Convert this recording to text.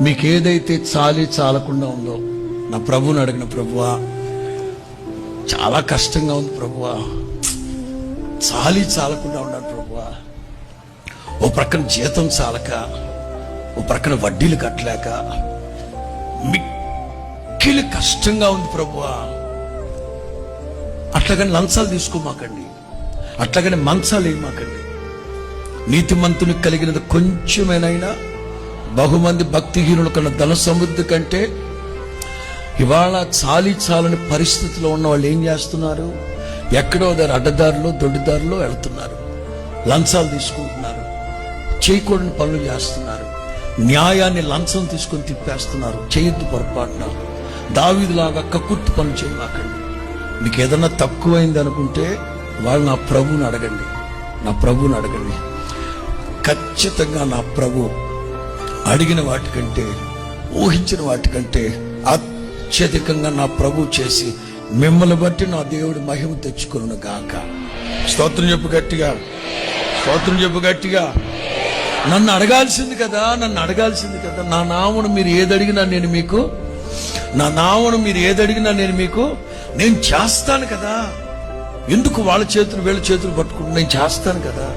మీకు ఏదైతే చాలి చాలకుండా ఉందో నా ప్రభువుని అడిగిన, ప్రభువా చాలా కష్టంగా ఉంది ప్రభువా, చాలి చాలకుండా ఉన్నాను ప్రభువా, ఓ ప్రక్కన జీతం చాలక, ఓ ప్రక్కన వడ్డీలు కట్టలేక మిక్కిలి కష్టంగా ఉంది ప్రభువా. అట్లాగని లంచాలు తీసుకోమాకండి, అట్లాగని మంచాలు వేయమాకండి. నీతిమంతునికి కలిగినది కొంచెమేనైనా బహుమంది భక్తిహీనుల కన్నా ధన సమృద్ధి కంటే ఇవాళ చాలని పరిస్థితిలో ఉన్న వాళ్ళు ఏం చేస్తున్నారు? ఎక్కడో దారి అడ్డదారిలో దొడ్డిదారిలో వెళ్తున్నారు, లంచాలు తీసుకుంటున్నారు, చేయకూడని పనులు చేస్తున్నారు, న్యాయాన్ని లంచం తీసుకొని తిప్పేస్తున్నారు. చేయొద్దు పొరపాటున. దావీదులాగా కక్కుర్తి పనులు చేయమాకండి. మీకు ఏదన్నా తక్కువైంది అనుకుంటే వాళ్ళు నా ప్రభువుని అడగండి, నా ప్రభువుని అడగండి. ఖచ్చితంగా నా ప్రభు అడిగిన వాటికంటే, ఊహించిన వాటికంటే అత్యధికంగా నా ప్రభు చేసి మిమ్మల్ని బట్టి నా దేవుడి మహిమ తెచ్చుకొనును గాక. స్తోత్రం చెప్పు గట్టిగా, స్తోత్రం చెప్పు గట్టిగా. నన్ను అడగాల్సింది కదా, నన్ను అడగాల్సింది కదా. నా నామను మీరు ఏదడిగినా నేను మీకు, నా నామను మీరు ఏదడిగినా నేను మీకు, నేను చేస్తాను కదా. ఎందుకు వాళ్ళ చేతులు వీళ్ళ చేతులు పట్టుకుంటూ? నేను చేస్తాను కదా.